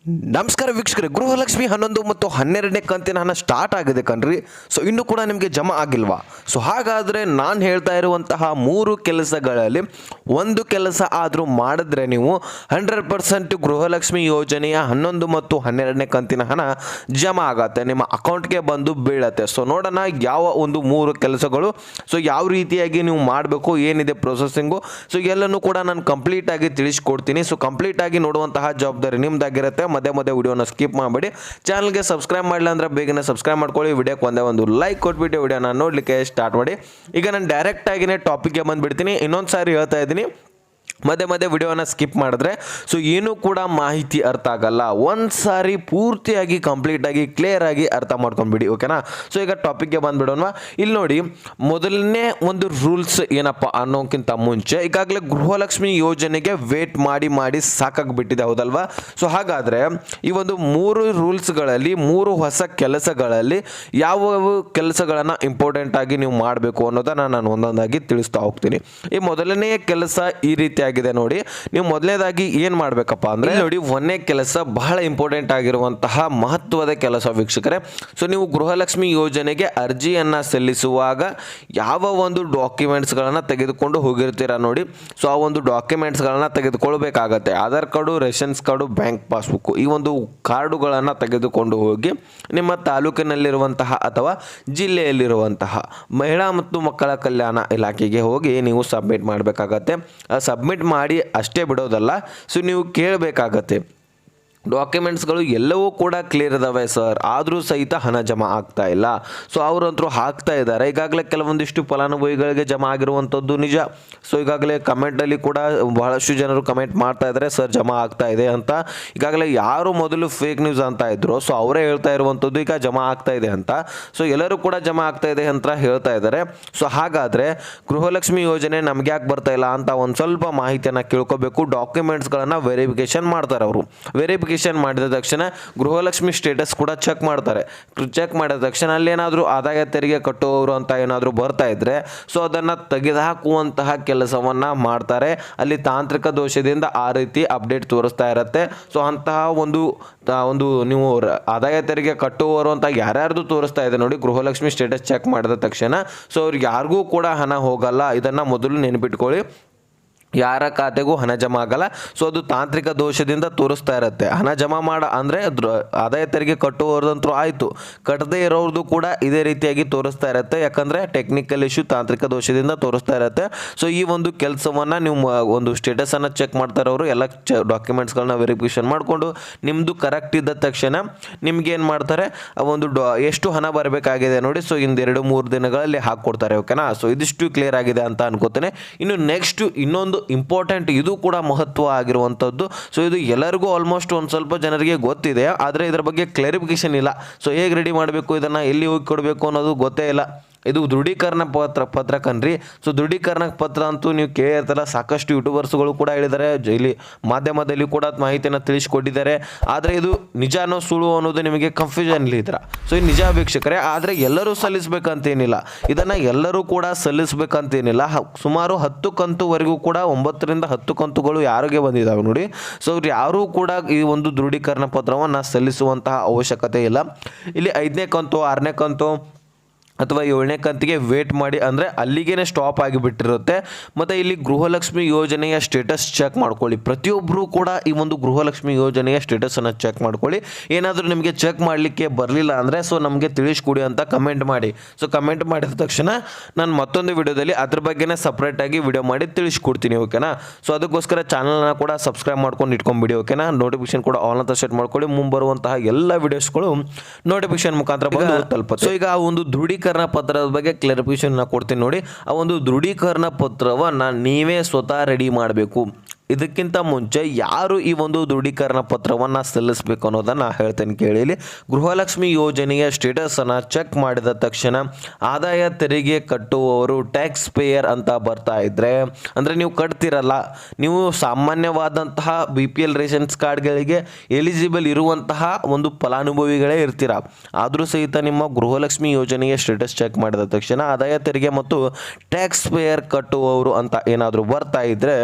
ನಮಸ್ಕಾರ ವೀಕ್ಷಕರೇ, ಗೃಹಲಕ್ಷ್ಮಿ 11 ಮತ್ತು 12ನೇ ಕಂತಿನ ಹಣ ಸ್ಟಾರ್ಟ್ ಆಗಿದೆ ಕಣ್ರಿ. ಸೊ ಇನ್ನೂ ಕೂಡ ನಿಮಗೆ ಜಮಾ ಆಗಿಲ್ವಾ? ಸೊ ಹಾಗಾದರೆ ನಾನು ಹೇಳ್ತಾ ಇರುವಂತಹ 3 ಕೆಲಸಗಳಲ್ಲಿ ಒಂದು ಕೆಲಸ ಆದರೂ ಮಾಡಿದ್ರೆ ನೀವು 100% ಗೃಹಲಕ್ಷ್ಮಿ ಯೋಜನೆಯ 11 ಮತ್ತು 12ನೇ ಕಂತಿನ ಹಣ ಜಮಾ ಆಗತ್ತೆ, ನಿಮ್ಮ ಅಕೌಂಟ್ಗೆ ಬಂದು ಬೀಳತ್ತೆ. ಸೊ ನೋಡೋಣ ಯಾವ ಒಂದು 3 ಕೆಲಸಗಳು, ಸೊ ಯಾವ ರೀತಿಯಾಗಿ ನೀವು ಮಾಡಬೇಕು, ಏನಿದೆ ಪ್ರೊಸೆಸಿಂಗು, ಸೊ ಎಲ್ಲನೂ ಕೂಡ ನಾನು ಕಂಪ್ಲೀಟಾಗಿ ತಿಳಿಸ್ಕೊಡ್ತೀನಿ. ಸೊ ಕಂಪ್ಲೀಟಾಗಿ ನೋಡುವಂತಹ ಜವಾಬ್ದಾರಿ ನಿಮ್ದಾಗಿರುತ್ತೆ. ಮಧ್ಯೆ ವಿಡಿಯೋನ ಸ್ಕಿಪ್ ಮಾಡಬೇಡಿ. ಚಾನಲ್ಗೆ ಸಬ್ಸ್ಕ್ರೈಬ್ ಮಾಡಿಲ್ಲ ಅಂದ್ರೆ ಬೇಗನೆ ಸಬ್ಸ್ಕ್ರೈಬ್ ಮಾಡ್ಕೊಳ್ಳಿ. ವಿಡಿಯೋಕ್ಕೆ ಒಂದು ಲೈಕ್ ಕೊಟ್ಬಿಟ್ಟು ವಿಡಿಯೋನ ನೋಡಲಿಕ್ಕೆ ಸ್ಟಾರ್ಟ್ ಮಾಡಿ. ಈಗ ನಾನು ಡೈರೆಕ್ಟ್ ಆಗಿನೇ ಟಾಪಿಕ್ಗೆ ಬಂದುಬಿಡ್ತೀನಿ. ಇನ್ನೊಂದು ಸಾರಿ ಹೇಳ್ತಾ ಇದ್ದೀನಿ, ಮಧ್ಯೆ ವಿಡಿಯೋನ ಸ್ಕಿಪ್ ಮಾಡಿದ್ರೆ ಸೊ ಏನೂ ಕೂಡ ಮಾಹಿತಿ ಅರ್ಥ ಆಗಲ್ಲ. ಒಂದು ಸಾರಿ ಪೂರ್ತಿಯಾಗಿ ಕಂಪ್ಲೀಟಾಗಿ ಕ್ಲಿಯರ್ ಆಗಿ ಅರ್ಥ ಮಾಡ್ಕೊಂಡ್ಬಿಡಿ, ಓಕೆನಾ? ಸೊ ಈಗ ಟಾಪಿಕ್ಗೆ ಬಂದುಬಿಡೋಣ. ಇಲ್ಲಿ ನೋಡಿ, ಮೊದಲನೇ ಒಂದು ರೂಲ್ಸ್ ಏನಪ್ಪ ಅನ್ನೋಕ್ಕಿಂತ ಮುಂಚೆ ಈಗಾಗಲೇ ಗೃಹಲಕ್ಷ್ಮಿ ಯೋಜನೆಗೆ ವೇಟ್ ಮಾಡಿ ಸಾಕಾಗಿಬಿಟ್ಟಿದೆ, ಹೌದಲ್ವಾ? ಸೊ ಹಾಗಾದರೆ ಈ ಒಂದು 3 ರೂಲ್ಸ್ಗಳಲ್ಲಿ 3 ಹೊಸ ಕೆಲಸಗಳಲ್ಲಿ ಯಾವ ಕೆಲಸಗಳನ್ನು ಇಂಪಾರ್ಟೆಂಟ್ ಆಗಿ ನೀವು ಮಾಡಬೇಕು ಅನ್ನೋದನ್ನು ನಾನು ಒಂದೊಂದಾಗಿ ತಿಳಿಸ್ತಾ ಹೋಗ್ತೀನಿ. ಈ ಮೊದಲನೇ ಕೆಲಸ ಈ ರೀತಿಯಾಗಿ ನೋಡಿ, ನೀವು ಮೊದಲನೇದಾಗಿ ಏನು ಮಾಡಬೇಕಪ್ಪ ಅಂದರೆ ನೋಡಿ, ಒಂದನೇ ಕೆಲಸ ಬಹಳ ಇಂಪಾರ್ಟೆಂಟ್ ಆಗಿರುವಂತಹ ಮಹತ್ವದ ಕೆಲಸ ವೀಕ್ಷಕರೇ. ಸೊ ನೀವು ಗೃಹಲಕ್ಷ್ಮಿ ಯೋಜನೆಗೆ ಅರ್ಜಿಯನ್ನು ಸಲ್ಲಿಸುವಾಗ ಯಾವ ಒಂದು ಡಾಕ್ಯುಮೆಂಟ್ಸ್ಗಳನ್ನು ತೆಗೆದುಕೊಂಡು ಹೋಗಿರ್ತೀರ ನೋಡಿ, ಸೊ ಆ ಒಂದು ಡಾಕ್ಯುಮೆಂಟ್ಸ್ಗಳನ್ನು ತೆಗೆದುಕೊಳ್ಬೇಕಾಗತ್ತೆ. Aadhaar card, rations card, bank passbook, ಈ ಒಂದು ಕಾರ್ಡುಗಳನ್ನು ತೆಗೆದುಕೊಂಡು ಹೋಗಿ ನಿಮ್ಮ ತಾಲೂಕಿನಲ್ಲಿರುವಂತಹ ಅಥವಾ ಜಿಲ್ಲೆಯಲ್ಲಿರುವಂತಹ ಮಹಿಳಾ ಮತ್ತು ಮಕ್ಕಳ ಕಲ್ಯಾಣ ಇಲಾಖೆಗೆ ಹೋಗಿ ನೀವು ಸಬ್ಮಿಟ್ ಮಾಡಬೇಕಾಗತ್ತೆ. ಸಬ್ಮಿಟ್ ಮಾಡಿ ಅಷ್ಟೇ ಬಿಡೋದಲ್ಲ, ಸೊ ನೀವು ಕೇಳಬೇಕಾಗತ್ತೆ, ಡಾಕ್ಯುಮೆಂಟ್ಸ್ಗಳು ಎಲ್ಲವೂ ಕೂಡ ಕ್ಲಿಯರ್ ಇದಾವೆ ಸರ್, ಆದರೂ ಸಹಿತ ಹಣ ಜಮಾ ಆಗ್ತಾ ಇಲ್ಲ. ಸೊ ಅವರಂತರೂ ಹಾಕ್ತಾ ಇದ್ದಾರೆ. ಈಗಾಗಲೇ ಕೆಲವೊಂದಿಷ್ಟು ಫಲಾನುಭವಿಗಳಿಗೆ ಜಮಾ ಆಗಿರುವಂಥದ್ದು ನಿಜ. ಸೊ ಈಗಾಗಲೇ ಕಮೆಂಟಲ್ಲಿ ಕೂಡ ಬಹಳಷ್ಟು ಜನರು ಕಮೆಂಟ್ ಮಾಡ್ತಾ ಇದ್ದಾರೆ, ಸರ್ ಜಮಾ ಆಗ್ತಾ ಇದೆ ಅಂತ. ಈಗಾಗಲೇ ಯಾರು ಮೊದಲು ಫೇಕ್ ನ್ಯೂಸ್ ಅಂತ ಇದ್ರು, ಸೊ ಅವರೇ ಹೇಳ್ತಾ ಇರುವಂಥದ್ದು ಈಗ ಜಮಾ ಆಗ್ತಾ ಇದೆ ಅಂತ. ಸೊ ಎಲ್ಲರೂ ಕೂಡ ಜಮಾ ಆಗ್ತಾ ಇದೆ ಅಂತ ಹೇಳ್ತಾ ಇದ್ದಾರೆ. ಸೊ ಹಾಗಾದರೆ ಗೃಹಲಕ್ಷ್ಮಿ ಯೋಜನೆ ನಮ್ಗೆ ಯಾಕೆ ಬರ್ತಾ ಇಲ್ಲ ಅಂತ ಒಂದು ಸ್ವಲ್ಪ ಮಾಹಿತಿಯನ್ನು ಕೇಳ್ಕೋಬೇಕು. ಡಾಕ್ಯುಮೆಂಟ್ಸ್ಗಳನ್ನು ವೆರಿಫಿಕೇಶನ್ ಮಾಡ್ತಾರೆ ಅವರು. ವೆರಿಫಿಕೇಶನ್ ಮಾಡಿದ ತಕ್ಷಣ ಗೃಹಲಕ್ಷ್ಮಿ ಸ್ಟೇಟಸ್ ಕೂಡ ಚೆಕ್ ಮಾಡ್ತಾರೆ. ಚೆಕ್ ಮಾಡಿದ ತಕ್ಷಣ ಅಲ್ಲೇನಾದರೂ ಆದಾಯ ತೆರಿಗೆ ಕಟ್ಟುವವರು ಅಂತ ಏನಾದರೂ ಬರ್ತಾ ಇದ್ರೆ ಸೊ ಅದನ್ನು ತೆಗೆದುಹಾಕುವಂತಹ ಕೆಲಸವನ್ನು ಮಾಡ್ತಾರೆ. ಅಲ್ಲಿ ತಾಂತ್ರಿಕ ದೋಷದಿಂದ ಆ ರೀತಿ ಅಪ್ಡೇಟ್ ತೋರಿಸ್ತಾ ಇರುತ್ತೆ. ಸೊ ಅಂತಹ ಒಂದು ನೀವು ಆದಾಯ ತೆರಿಗೆ ಕಟ್ಟುವವರು ಅಂತ ಯಾರ್ಯಾರ್ದು ತೋರಿಸ್ತಾ ಇದೆ ನೋಡಿ, ಗೃಹಲಕ್ಷ್ಮಿ ಸ್ಟೇಟಸ್ ಚೆಕ್ ಮಾಡಿದ ತಕ್ಷಣ ಸೊ ಅವ್ರಿಗೆ ಯಾರಿಗೂ ಕೂಡ ಹಣ ಹೋಗಲ್ಲ. ಇದನ್ನು ಮೊದಲು ನೆನಪಿಟ್ಕೊಳ್ಳಿ, ಯಾರ ಖಾತೆಗೂ ಹಣ ಜಮಾ ಆಗಲ್ಲ. ಸೊ ಅದು ತಾಂತ್ರಿಕ ದೋಷದಿಂದ ತೋರಿಸ್ತಾ ಇರುತ್ತೆ. ಹಣ ಜಮಾ ಅಂದರೆ ಆದಾಯ ತೆರಿಗೆ ಕಟ್ಟುವವ್ರದಂತೂ ಆಯಿತು, ಕಟ್ಟದೇ ಇರೋರ್ದು ಕೂಡ ಇದೇ ರೀತಿಯಾಗಿ ತೋರಿಸ್ತಾ ಇರುತ್ತೆ. ಯಾಕಂದರೆ ಟೆಕ್ನಿಕಲ್ ಇಶ್ಯೂ, ತಾಂತ್ರಿಕ ದೋಷದಿಂದ ತೋರಿಸ್ತಾ ಇರುತ್ತೆ. ಸೊ ಈ ಒಂದು ಕೆಲಸವನ್ನು ನೀವು ಒಂದು ಸ್ಟೇಟಸನ್ನು ಚೆಕ್ ಮಾಡ್ತಾ ಇರೋರು ಎಲ್ಲ ಡಾಕ್ಯುಮೆಂಟ್ಸ್ಗಳನ್ನ ವೆರಿಫಿಕೇಷನ್ ಮಾಡಿಕೊಂಡು ನಿಮ್ಮದು ಕರೆಕ್ಟ್ ಇದ್ದ ತಕ್ಷಣ ನಿಮ್ಗೆ ಏನು ಮಾಡ್ತಾರೆ, ಒಂದು ಎಷ್ಟು ಹಣ ಬರಬೇಕಾಗಿದೆ ನೋಡಿ, ಸೊ ಇಂದು 2-3 ದಿನಗಳಲ್ಲಿ ಹಾಕ್ಕೊಡ್ತಾರೆ, ಓಕೆನಾ? ಸೊ ಇದಿಷ್ಟು ಕ್ಲಿಯರ್ ಆಗಿದೆ ಅಂತ ಅನ್ಕೋತೇನೆ. ಇನ್ನು ನೆಕ್ಸ್ಟ್ ಇನ್ನೊಂದು ಇಂಪಾರ್ಟೆಂಟ್, ಇದು ಕೂಡ ಮಹತ್ವ ಆಗಿರುವಂಥದ್ದು. ಸೊ ಇದು ಎಲ್ಲರಿಗೂ ಆಲ್ಮೋಸ್ಟ್ ಒಂದು ಸ್ವಲ್ಪ ಜನರಿಗೆ ಗೊತ್ತಿದೆ, ಆದರೆ ಇದರ ಬಗ್ಗೆ ಕ್ಲಾರಿಫಿಕೇಶನ್ ಇಲ್ಲ. ಸೊ ಹೇಗೆ ರೆಡಿ ಮಾಡಬೇಕು, ಇದನ್ನು ಎಲ್ಲಿ ಹೋಗಿ ಕೊಡಬೇಕು ಅನ್ನೋದು ಗೊತ್ತೇ ಇಲ್ಲ. ಇದು ದೃಢೀಕರಣ ಪತ್ರ ಕಣ್ರಿ. ಸೊ ದೃಢೀಕರಣ ಪತ್ರ ಅಂತೂ ನೀವು ಕೇಳಿರ್ತಾರ, ಸಾಕಷ್ಟು ಯೂಟ್ಯೂಬರ್ಸ್ಗಳು ಕೂಡ ಹೇಳಿದ್ದಾರೆ, ಇಲ್ಲಿ ಮಾಧ್ಯಮದಲ್ಲಿ ಕೂಡ ಮಾಹಿತಿಯನ್ನು ತಿಳಿಸ್ಕೊಟ್ಟಿದ್ದಾರೆ. ಆದರೆ ಇದು ನಿಜಾನೋ ಸುಳ್ಳು ಅನ್ನೋದು ನಿಮಗೆ ಕನ್ಫ್ಯೂಷನ್ ಇಲ್ಲಿದ್ರ. ಸೊ ಇದು ನಿಜ ವೀಕ್ಷಕರೇ, ಆದರೆ ಎಲ್ಲರೂ ಸಲ್ಲಿಸಬೇಕಂತೇನಿಲ್ಲ, ಇದನ್ನು ಎಲ್ಲರೂ ಕೂಡ ಸಲ್ಲಿಸಬೇಕಂತೇನಿಲ್ಲ. ಸುಮಾರು 10 ಕಂತುವರೆಗೂ ಕೂಡ 9ರಿಂದ 10 ಕಂತುಗಳು ಯಾರಿಗೆ ಬಂದಿದ್ದಾವೆ ನೋಡಿ. ಸೊ ಅವ್ರು ಯಾರೂ ಕೂಡ ಈ ಒಂದು ದೃಢೀಕರಣ ಪತ್ರವನ್ನು ಸಲ್ಲಿಸುವಂತಹ ಅವಶ್ಯಕತೆ ಇಲ್ಲ. ಇಲ್ಲಿ 5ನೇ ಕಂತು, 6ನೇ ಕಂತು ಅಥವಾ 7ನೇ ಕಂತಿಗೆ ವೇಟ್ ಮಾಡಿ, ಅಂದರೆ ಅಲ್ಲಿಗೇ ಸ್ಟಾಪ್ ಆಗಿಬಿಟ್ಟಿರುತ್ತೆ. ಮತ್ತು ಇಲ್ಲಿ ಗೃಹಲಕ್ಷ್ಮಿ ಯೋಜನೆಯ ಸ್ಟೇಟಸ್ ಚೆಕ್ ಮಾಡ್ಕೊಳ್ಳಿ. ಪ್ರತಿಯೊಬ್ಬರೂ ಕೂಡ ಈ ಒಂದು ಗೃಹಲಕ್ಷ್ಮಿ ಯೋಜನೆಯ ಸ್ಟೇಟಸನ್ನು ಚೆಕ್ ಮಾಡ್ಕೊಳ್ಳಿ. ಏನಾದರೂ ನಿಮಗೆ ಚೆಕ್ ಮಾಡಲಿಕ್ಕೆ ಬರಲಿಲ್ಲ ಅಂದರೆ ಸೊ ನಮಗೆ ತಿಳಿಸ್ಕೊಡಿ ಅಂತ ಕಮೆಂಟ್ ಮಾಡಿ. ಸೊ ಕಮೆಂಟ್ ಮಾಡಿದ ತಕ್ಷಣ ನಾನು ಮತ್ತೊಂದು ವಿಡಿಯೋದಲ್ಲಿ ಅದ್ರ ಬಗ್ಗೆನೇ ಸಪ್ರೇಟಾಗಿ ವಿಡಿಯೋ ಮಾಡಿ ತಿಳಿಸ್ಕೊಡ್ತೀನಿ, ಓಕೆನಾ? ಸೊ ಅದಕ್ಕೋಸ್ಕರ ಚಾನಲ್ನ ಕೂಡ ಸಬ್ಸ್ಕ್ರೈಬ್ ಮಾಡ್ಕೊಂಡು ಇಟ್ಕೊಂಡ್ಬಿಡಿ, ಓಕೆನಾ? ನೋಟಿಫಿಕೇಶನ್ ಕೂಡ ಆಲ್ ಅಂತ ಸೆಟ್ ಮಾಡ್ಕೊಳ್ಳಿ. ಮುಂಬರುವಂತಹ ಎಲ್ಲ ವಿಡಿಯೋಸ್ಗಳು ನೋಟಿಫಿಕೇಶನ್ ಮುಖಾಂತರ ಬಂದು ತಲುಪುತ್ತೆ. ಸೊ ಈಗ ಆ ಒಂದು ದೃಢೀಕರಣ ಪತ್ರದ ಬಗ್ಗೆ ಕ್ಲಾರಿಫಿಕೇಶನ್ ಕೊಡ್ತೀನಿ ನೋಡಿ. ಆ ಒಂದು ದೃಢೀಕರಣ ಪತ್ರವನ್ನು ನೀವೇ ಸ್ವತಃ ರೆಡಿ ಮಾಡಬೇಕು. ಇದಕ್ಕಿಂತ ಮುಂಚೆ ಯಾರು ಈ ಒಂದು ದೃಢೀಕರಣ ಪತ್ರವನ್ನು ಸಲ್ಲಿಸಬೇಕು ಅನ್ನೋದನ್ನು ಹೇಳ್ತೇನೆ ಕೇಳಿ. ಗೃಹಲಕ್ಷ್ಮಿ ಯೋಜನೆಯ ಸ್ಟೇಟಸನ್ನು ಚೆಕ್ ಮಾಡಿದ ತಕ್ಷಣ ಆದಾಯ ತೆರಿಗೆ ಕಟ್ಟುವವರು ಟ್ಯಾಕ್ಸ್ ಪೇಯರ್ ಅಂತ ಬರ್ತಾ ಇದ್ದರೆ, ಅಂದರೆ ನೀವು ಕಟ್ತಿರಲ್ಲ, ನೀವು ಸಾಮಾನ್ಯವಾದಂತಹ BPL ರೇಷನ್ಸ್ ಕಾರ್ಡ್ಗಳಿಗೆ ಎಲಿಜಿಬಲ್ ಇರುವಂತಹ ಒಂದು ಫಲಾನುಭವಿಗಳೇ ಇರ್ತೀರ. ಆದರೂ ಸಹಿತ ನಿಮ್ಮ ಗೃಹಲಕ್ಷ್ಮಿ ಯೋಜನೆಯ ಸ್ಟೇಟಸ್ ಚೆಕ್ ಮಾಡಿದ ತಕ್ಷಣ ಆದಾಯ ತೆರಿಗೆ ಮತ್ತು ಟ್ಯಾಕ್ಸ್ ಪೇಯರ್ ಕಟ್ಟುವವರು ಅಂತ ಏನಾದರೂ ಬರ್ತಾ ಇದ್ದರೆ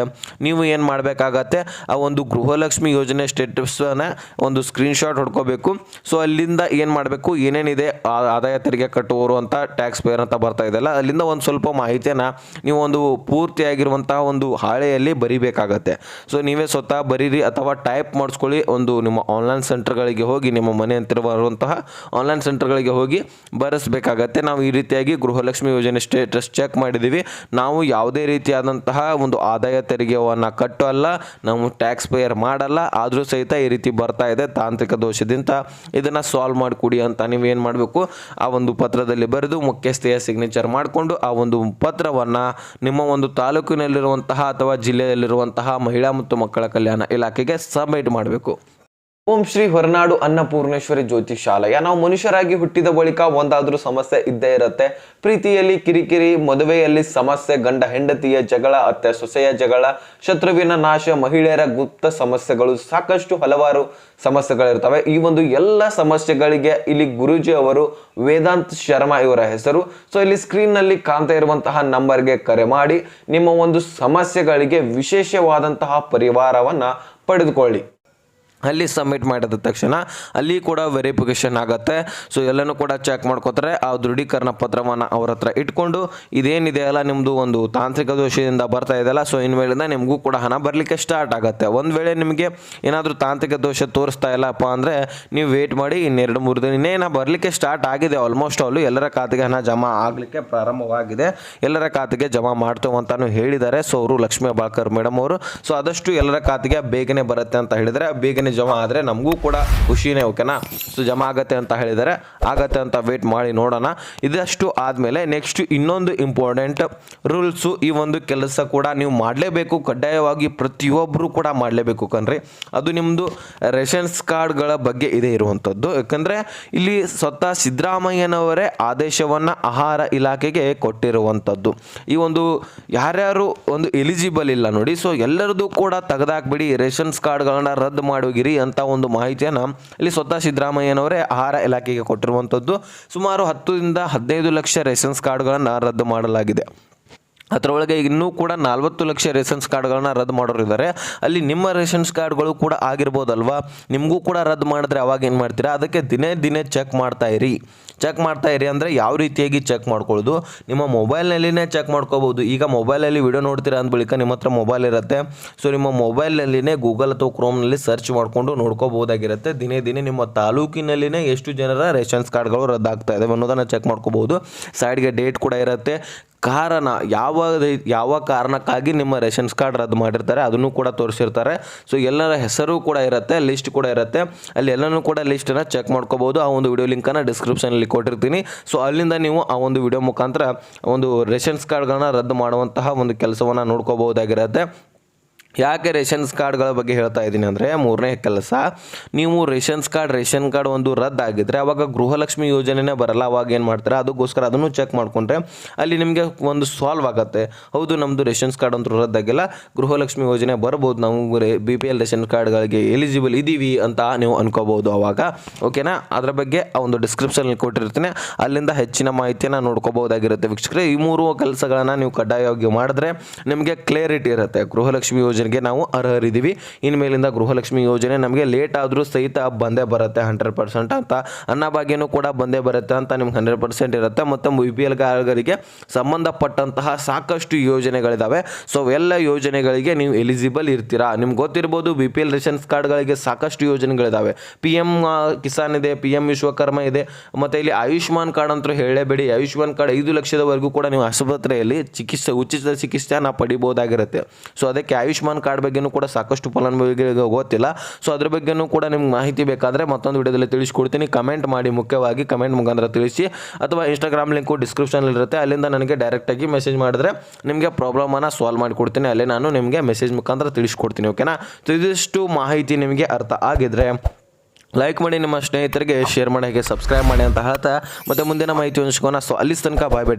ನೀವು ಏನು ಮಾಡಬೇಕಾಗತ್ತೆ, ಆ ಒಂದು ಗೃಹಲಕ್ಷ್ಮಿ ಯೋಜನೆ ಸ್ಟೇಟಸ್ನ ಒಂದು ಸ್ಕ್ರೀನ್ಶಾಟ್ ಹೊಡ್ಕೋಬೇಕು. ಸೊ ಅಲ್ಲಿಂದ ಏನು ಮಾಡಬೇಕು, ಏನೇನಿದೆ ಆದಾಯ ತೆರಿಗೆ ಕಟ್ಟುವವರು ಅಂತ ಟ್ಯಾಕ್ಸ್ ಪೇಯರ್ ಅಂತ ಬರ್ತಾ ಇದೆಯಲ್ಲ, ಅಲ್ಲಿಂದ ಒಂದು ಸ್ವಲ್ಪ ಮಾಹಿತಿಯನ್ನು ನೀವು ಒಂದು ಪೂರ್ತಿಯಾಗಿರುವಂತಹ ಒಂದು ಹಾಳೆಯಲ್ಲಿ ಬರಿಬೇಕಾಗತ್ತೆ. ಸೊ ನೀವೇ ಸ್ವತಃ ಬರೀರಿ ಅಥವಾ ಟೈಪ್ ಮಾಡಿಸ್ಕೊಳ್ಳಿ. ಒಂದು ನಿಮ್ಮ ಆನ್ಲೈನ್ ಸೆಂಟರ್ಗಳಿಗೆ ಹೋಗಿ, ನಿಮ್ಮ ಮನೆ ಹತ್ತಿರ ಬರುವಂತಹ ಆನ್ಲೈನ್ ಸೆಂಟರ್ಗಳಿಗೆ ಹೋಗಿ ಬರೆಸಬೇಕಾಗತ್ತೆ. ನಾವು ಈ ರೀತಿಯಾಗಿ ಗೃಹಲಕ್ಷ್ಮಿ ಯೋಜನೆ ಸ್ಟೇಟಸ್ ಚೆಕ್ ಮಾಡಿದ್ದೀವಿ, ನಾವು ಯಾವುದೇ ರೀತಿಯಾದಂತಹ ಒಂದು ಆದಾಯ ತೆರಿಗೆಯನ್ನು ಕಟ್ಟಲ್ಲ, ನಾವು ಟ್ಯಾಕ್ಸ್ ಪೇಯರ್ ಮಾಡಲ್ಲ, ಆದರೂ ಸಹಿತ ಈ ರೀತಿ ಬರ್ತಾ ಇದೆ ತಾಂತ್ರಿಕ ದೋಷದಿಂದ, ಇದನ್ನು ಸಾಲ್ವ್ ಮಾಡಿಕೊಡಿ ಅಂತ ನೀವೇನು ಮಾಡಬೇಕು, ಆ ಒಂದು ಪತ್ರದಲ್ಲಿ ಬರೆದು ಮುಖ್ಯಸ್ಥೆಯ ಸಿಗ್ನೇಚರ್ ಮಾಡಿಕೊಂಡು ಆ ಒಂದು ಪತ್ರವನ್ನು ನಿಮ್ಮ ಒಂದು ತಾಲೂಕಿನಲ್ಲಿರುವಂತಹ ಅಥವಾ ಜಿಲ್ಲೆಯಲ್ಲಿರುವಂತಹ ಮಹಿಳಾ ಮತ್ತು ಮಕ್ಕಳ ಕಲ್ಯಾಣ ಇಲಾಖೆಗೆ ಸಬ್ಮಿಟ್ ಮಾಡಬೇಕು. ಓಂ ಶ್ರೀ ಹೊರನಾಡು ಅನ್ನಪೂರ್ಣೇಶ್ವರಿ ಜ್ಯೋತಿಷಾಲಯ. ನಾವು ಮನುಷ್ಯರಾಗಿ ಹುಟ್ಟಿದ ಬಳಿಕ ಒಂದಾದ್ರೂ ಸಮಸ್ಯೆ ಇದ್ದೇ ಇರುತ್ತೆ. ಪ್ರೀತಿಯಲ್ಲಿ ಕಿರಿಕಿರಿ, ಮದುವೆಯಲ್ಲಿ ಸಮಸ್ಯೆ, ಗಂಡ ಹೆಂಡತಿಯ ಜಗಳ, ಅತ್ತೆ ಸೊಸೆಯ ಜಗಳ, ಶತ್ರುವಿನ ನಾಶ, ಮಹಿಳೆಯರ ಗುಪ್ತ ಸಮಸ್ಯೆಗಳು, ಸಾಕಷ್ಟು ಹಲವಾರು ಸಮಸ್ಯೆಗಳಿರ್ತವೆ. ಈ ಒಂದು ಎಲ್ಲ ಸಮಸ್ಯೆಗಳಿಗೆ ಇಲ್ಲಿ ಗುರೂಜಿ ಅವರು, ವೇದಾಂತ್ ಶರ್ಮಾ ಇವರ ಹೆಸರು. ಸೊ ಇಲ್ಲಿ ಸ್ಕ್ರೀನ್ ನಲ್ಲಿ ಕಾಣ್ತಾ ಇರುವಂತಹ ನಂಬರ್ಗೆ ಕರೆ ಮಾಡಿ ನಿಮ್ಮ ಒಂದು ಸಮಸ್ಯೆಗಳಿಗೆ ವಿಶೇಷವಾದಂತಹ ಪರಿಹಾರವನ್ನ ಪಡೆದುಕೊಳ್ಳಿ. ಅಲ್ಲಿ ಸಬ್ಮಿಟ್ ಮಾಡಿದ ತಕ್ಷಣ ಅಲ್ಲಿ ಕೂಡ ವೆರಿಫಿಕೇಷನ್ ಆಗುತ್ತೆ. ಸೊ ಎಲ್ಲನೂ ಕೂಡ ಚೆಕ್ ಮಾಡ್ಕೋತಾರೆ. ಆ ದೃಢೀಕರಣ ಪತ್ರವನ್ನು ಅವ್ರ ಹತ್ರ ಇಟ್ಕೊಂಡು ಇದೇನಿದೆ ಅಲ್ಲ ನಿಮ್ಮದು ಒಂದು ತಾಂತ್ರಿಕ ದೋಷದಿಂದ ಬರ್ತಾ ಇದೆಯಲ್ಲ, ಸೊ ಇನ್ಮೇಲಿಂದ ನಿಮಗೂ ಕೂಡ ಹಣ ಬರಲಿಕ್ಕೆ ಸ್ಟಾರ್ಟ್ ಆಗುತ್ತೆ. ಒಂದು ವೇಳೆ ನಿಮಗೆ ಏನಾದರೂ ತಾಂತ್ರಿಕ ದೋಷ ತೋರಿಸ್ತಾ ಇಲ್ಲಪ್ಪ ಅಂದರೆ ನೀವು ವೇಟ್ ಮಾಡಿ, ಇನ್ನೆರಡು ಮೂರು ದಿನ ಇನ್ನೇನು ಬರಲಿಕ್ಕೆ ಸ್ಟಾರ್ಟ್ ಆಗಿದೆ. ಆಲ್ಮೋಸ್ಟ್ ಆಲು ಎಲ್ಲರ ಖಾತೆಗೆ ಹಣ ಜಮಾ ಆಗಲಿಕ್ಕೆ ಪ್ರಾರಂಭವಾಗಿದೆ, ಎಲ್ಲರ ಖಾತೆಗೆ ಜಮಾ ಮಾಡ್ತೇವೆ ಅಂತಾನು ಹೇಳಿದ್ದಾರೆ. ಸೊ ಅವರು ಲಕ್ಷ್ಮೀ ಬಾಳ್ಕರ್ ಮೇಡಮ್ ಅವರು. ಸೊ ಆದಷ್ಟು ಎಲ್ಲರ ಖಾತೆಗೆ ಬೇಗನೆ ಬರುತ್ತೆ ಅಂತ ಹೇಳಿದರೆ, ಬೇಗನೆ ಜಮಾ ಆದರೆ ನಮಗೂ ಕೂಡ ಖುಷಿನೇ. ಓಕೆನಾ? ಸೊ ಜಮಾ ಆಗತ್ತೆ ಅಂತ ಹೇಳಿದರೆ ಆಗತ್ತೆ ಅಂತ ವೇಟ್ ಮಾಡಿ ನೋಡೋಣ. ಇದಷ್ಟು ಆದಮೇಲೆ ನೆಕ್ಸ್ಟ್ ಇನ್ನೊಂದು ಇಂಪಾರ್ಟೆಂಟ್ ರೂಲ್ಸು, ಈ ಒಂದು ಕೆಲಸ ಕೂಡ ನೀವು ಮಾಡಲೇಬೇಕು, ಕಡ್ಡಾಯವಾಗಿ ಪ್ರತಿಯೊಬ್ಬರು ಕೂಡ ಮಾಡಲೇಬೇಕು ಕಣ್ರಿ. ಅದು ನಿಮ್ಮದು ರೇಷನ್ಸ್ ಕಾರ್ಡ್ಗಳ ಬಗ್ಗೆ ಇದೆ ಇರುವಂಥದ್ದು. ಯಾಕಂದರೆ ಇಲ್ಲಿ ಸ್ವತಃ ಸಿದ್ದರಾಮಯ್ಯನವರೇ ಆದೇಶವನ್ನು ಆಹಾರ ಇಲಾಖೆಗೆ ಕೊಟ್ಟಿರುವಂಥದ್ದು. ಈ ಒಂದು ಯಾರ್ಯಾರು ಒಂದು ಎಲಿಜಿಬಲ್ ಇಲ್ಲ ನೋಡಿ, ಸೊ ಎಲ್ಲರದು ಕೂಡ ತೆಗೆದಾಕ್ಬಿಡಿ, ರೇಷನ್ಸ್ ಕಾರ್ಡ್ಗಳನ್ನ ರದ್ದು ಮಾಡೋಗಿರಿ ಅಂತ ಒಂದು ಮಾಹಿತಿಯನ್ನು ಇಲ್ಲಿ ಸ್ವತಃ ಸಿದ್ದರಾಮಯ್ಯನವರೇ ಆಹಾರ ಇಲಾಖೆಗೆ ಕೊಟ್ಟಿರುವಂಥದ್ದು. ಸುಮಾರು 10ರಿಂದ 15 ಲಕ್ಷ ರೇಷನ್ಸ್ ಕಾರ್ಡ್ಗಳನ್ನು ರದ್ದು ಮಾಡಲಾಗಿದೆ. ಅದರೊಳಗೆ ಇನ್ನೂ ಕೂಡ 40 ಲಕ್ಷ ರೇಷನ್ಸ್ ಕಾರ್ಡ್ಗಳನ್ನ ರದ್ದು ಮಾಡೋರು ಇದ್ದಾರೆ. ಅಲ್ಲಿ ನಿಮ್ಮ ರೇಷನ್ಸ್ ಕಾರ್ಡ್ಗಳು ಕೂಡ ಆಗಿರ್ಬೋದಲ್ವಾ, ನಿಮಗೂ ಕೂಡ ರದ್ದು ಮಾಡಿದ್ರೆ ಅವಾಗ ಏನು ಮಾಡ್ತೀರಾ, ಅದಕ್ಕೆ ದಿನೇ ಚೆಕ್ ಮಾಡ್ತಾ ಇರಿ. ಅಂದರೆ ಯಾವ ರೀತಿಯಾಗಿ ಚೆಕ್ ಮಾಡ್ಕೊಳ್ಳೋದು, ನಿಮ್ಮ ಮೊಬೈಲ್ನಲ್ಲಿನೇ ಚೆಕ್ ಮಾಡ್ಕೋಬೋದು. ಈಗ ಮೊಬೈಲಲ್ಲಿ ವಿಡಿಯೋ ನೋಡ್ತೀರಾ ಅಂದ ಬಳಿಕ ನಿಮ್ಮ ಹತ್ರ ಮೊಬೈಲ್ ಇರುತ್ತೆ. ಸೊ ನಿಮ್ಮ ಮೊಬೈಲ್ನಲ್ಲಿನೇ ಗೂಗಲ್ ಅಥವಾ ಕ್ರೋಮ್ನಲ್ಲಿ ಸರ್ಚ್ ಮಾಡಿಕೊಂಡು ನೋಡ್ಕೋಬೋದಾಗಿರುತ್ತೆ. ದಿನೇ ನಿಮ್ಮ ತಾಲೂಕಿನಲ್ಲಿನೇ ಎಷ್ಟು ಜನರ ರೇಷನ್ಸ್ ಕಾರ್ಡ್ಗಳು ರದ್ದಾಗ್ತಾ ಇದೆ ಅನ್ನೋದನ್ನು ಚೆಕ್ ಮಾಡ್ಕೋಬೋದು. ಸೈಡ್ಗೆ ಡೇಟ್ ಕೂಡ ಇರುತ್ತೆ, ಕಾರಣ ಯಾವ ಕಾರಣಕ್ಕಾಗಿ ನಿಮ್ಮ ರೇಷನ್ಸ್ ಕಾರ್ಡ್ ರದ್ದು ಮಾಡಿರ್ತಾರೆ ಅದನ್ನು ಕೂಡ ತೋರಿಸಿರ್ತಾರೆ. ಸೊ ಎಲ್ಲರ ಹೆಸರು ಕೂಡ ಇರುತ್ತೆ, ಲಿಸ್ಟ್ ಕೂಡ ಇರುತ್ತೆ. ಅಲ್ಲಿ ಎಲ್ಲನೂ ಕೂಡ ಲಿಸ್ಟನ್ನು ಚೆಕ್ ಮಾಡ್ಕೋಬೋದು. ಆ ಒಂದು ವಿಡಿಯೋ ಲಿಂಕನ್ನು ಡಿಸ್ಕ್ರಿಪ್ಷನಲ್ಲಿ ಕೊಟ್ಟಿರ್ತೀನಿ. ಸೊ ಅಲ್ಲಿಂದ ನೀವು ಆ ಒಂದು ವಿಡಿಯೋ ಮುಖಾಂತರ ಒಂದು ರೇಷನ್ಸ್ ಕಾರ್ಡ್ಗಳನ್ನ ರದ್ದು ಮಾಡುವಂತಹ ಒಂದು ಕೆಲಸವನ್ನು ನೋಡ್ಕೋಬಹುದಾಗಿರುತ್ತೆ. ಯಾಕೆ ರೇಷನ್ಸ್ ಕಾರ್ಡ್ಗಳ ಬಗ್ಗೆ ಹೇಳ್ತಾ ಇದ್ದೀನಿ ಅಂದರೆ, ಮೂರನೇ ಕೆಲಸ, ನೀವು ರೇಷನ್ ಕಾರ್ಡ್ ಒಂದು ರದ್ದಾಗಿದ್ದರೆ ಅವಾಗ ಗೃಹಲಕ್ಷ್ಮಿ ಯೋಜನೆನೇ ಬರಲ್ಲ. ಅವಾಗ ಏನು ಮಾಡ್ತಾರೆ, ಅದಕ್ಕೋಸ್ಕರ ಅದನ್ನು ಚೆಕ್ ಮಾಡಿಕೊಂಡ್ರೆ ಅಲ್ಲಿ ನಿಮಗೆ ಒಂದು ಸಾಲ್ವ್ ಆಗುತ್ತೆ. ಹೌದು, ನಮ್ಮದು ರೇಷನ್ಸ್ ಕಾರ್ಡ್ ಅಂತೂ ರದ್ದಾಗಿಲ್ಲ, ಗೃಹಲಕ್ಷ್ಮಿ ಯೋಜನೆ ಬರ್ಬೋದು, ನಾವು BPL ರೇಷನ್ ಕಾರ್ಡ್ಗಳಿಗೆ ಎಲಿಜಿಬಲ್ ಇದ್ದೀವಿ ಅಂತ ನೀವು ಅನ್ಕೋಬೋದು ಅವಾಗ. ಓಕೆನಾ? ಅದರ ಬಗ್ಗೆ ಆ ಒಂದು ಡಿಸ್ಕ್ರಿಪ್ಷನಲ್ಲಿ ಕೊಟ್ಟಿರ್ತೀನಿ, ಅಲ್ಲಿಂದ ಹೆಚ್ಚಿನ ಮಾಹಿತಿಯನ್ನು ನೋಡ್ಕೋಬಹುದಾಗಿರುತ್ತೆ ವೀಕ್ಷಕರೇ. ಈ ಮೂರು ಕೆಲಸಗಳನ್ನು ನೀವು ಕಡ್ಡಾಯವಾಗಿ ಮಾಡಿದ್ರೆ ನಿಮಗೆ ಕ್ಲಿಯರಿಟಿ ಇರುತ್ತೆ. ಗೃಹಲಕ್ಷ್ಮಿ ಯೋಜನೆಗೆ ನಾವು ಅರ್ಹರಿದ್ದೀವಿ, ಇನ್ಮೇಲಿಂದ ಗೃಹಲಕ್ಷ್ಮಿ ಯೋಜನೆ ನಮಗೆ ಲೇಟ್ ಆದರೂ ಸಹಿತ ಬಂದೇ ಬರುತ್ತೆ 100% ಅಂತ. ಅನ್ನಭಾಗ್ಯನೂ ಕೂಡ ಬಂದೇ ಬರುತ್ತೆ ಅಂತ ನಿಮ್ಗೆ 100% ಇರುತ್ತೆ. ಮತ್ತು BPL ಕಾರ್ಡ್ಗಳಿಗೆ ಸಂಬಂಧಪಟ್ಟಂತಹ ಸಾಕಷ್ಟು ಯೋಜನೆಗಳಿದ್ದಾವೆ. ಸೊ ಎಲ್ಲ ಯೋಜನೆಗಳಿಗೆ ನೀವು ಎಲಿಜಿಬಲ್ ಇರ್ತೀರಾ. ನಿಮ್ಗೆ ಗೊತ್ತಿರ್ಬೋದು, BPL ರೇಷನ್ಸ್ ಕಾರ್ಡ್ಗಳಿಗೆ ಸಾಕಷ್ಟು ಯೋಜನೆಗಳಿದ್ದಾವೆ. PM ಕಿಸಾನ್ ಇದೆ, PM ವಿಶ್ವಕರ್ಮ ಇದೆ, ಮತ್ತು ಇಲ್ಲಿ ಆಯುಷ್ಮಾನ್ ಕಾರ್ಡ್ ಅಂತೂ ಹೇಳಲೇಬೇಡಿ. ಆಯುಷ್ಮಾನ್ ಕಾರ್ಡ್ 5 ಲಕ್ಷದವರೆಗೂ ಕೂಡ ನೀವು ಆಸ್ಪತ್ರೆಯಲ್ಲಿ ಉಚಿತ ಚಿಕಿತ್ಸೆಯನ್ನು ಪಡಿಬೋದಾಗಿರುತ್ತೆ. ಸೊ ಅದಕ್ಕೆ ಆಯುಷ್ಮಾನ್ ಕಾರ್ಡ್ ಬಗ್ಗೆನೂ ಕೂಡ ಸಾಕಷ್ಟು ಫಲಾನುಭವಿಗಳಿಗೆ ಗೊತ್ತಿಲ್ಲ. ಸೊ ಅದ್ರ ಬಗ್ಗೆನೂ ಕೂಡ ನಿಮ್ಗೆ ಮಾಹಿತಿ ಬೇಕಾದರೆ ಮತ್ತೊಂದು ವಿಡಿಯೋದಲ್ಲಿ ತಿಳಿಸ್ಕೊಡ್ತೀನಿ. ಕಮೆಂಟ್ ಮಾಡಿ, ಮುಖ್ಯವಾಗಿ ಕಮೆಂಟ್ ಮುಖಾಂತರ ತಿಳಿಸಿ, ಅಥವಾ ಇನ್ಸ್ಟಾಗ್ರಾಮ್ ಲಿಂಕು ಡಿಸ್ಕ್ರಿಪ್ಷನಲ್ಲಿ ಇರುತ್ತೆ, ಅಲ್ಲಿಂದ ನನಗೆ ಡೈರೆಕ್ಟಾಗಿ ಮೆಸೇಜ್ ಮಾಡಿದ್ರೆ ನಿಮಗೆ ಪ್ರಾಬ್ಲಮನ್ನು ಸಾಲ್ವ್ ಮಾಡಿಕೊಡ್ತೀನಿ. ಅಲ್ಲೇ ನಾನು ನಿಮಗೆ ಮೆಸೇಜ್ ಮುಖಾಂತರ ತಿಳಿಸ್ಕೊಡ್ತೀನಿ. ಓಕೆನಾ? ಸೊ ಇದಿಷ್ಟು ಮಾಹಿತಿ ನಿಮಗೆ ಅರ್ಥ ಆಗಿದ್ರೆ ಲೈಕ್ ಮಾಡಿ, ನಿಮ್ಮ ಸ್ನೇಹಿತರಿಗೆ ಶೇರ್ ಮಾಡಿ, ಹಾಗೆ ಸಬ್ಸ್ಕ್ರೈಬ್ ಮಾಡಿ ಅಂತ ಹೇಳ್ತಾ ಮತ್ತೆ ಮುಂದಿನ ಮಾಹಿತಿ ಹಂಚ್ಕೋಣ. ಸೊ ಅಲ್ಲಿ ತನಕ ಬಾಯ್.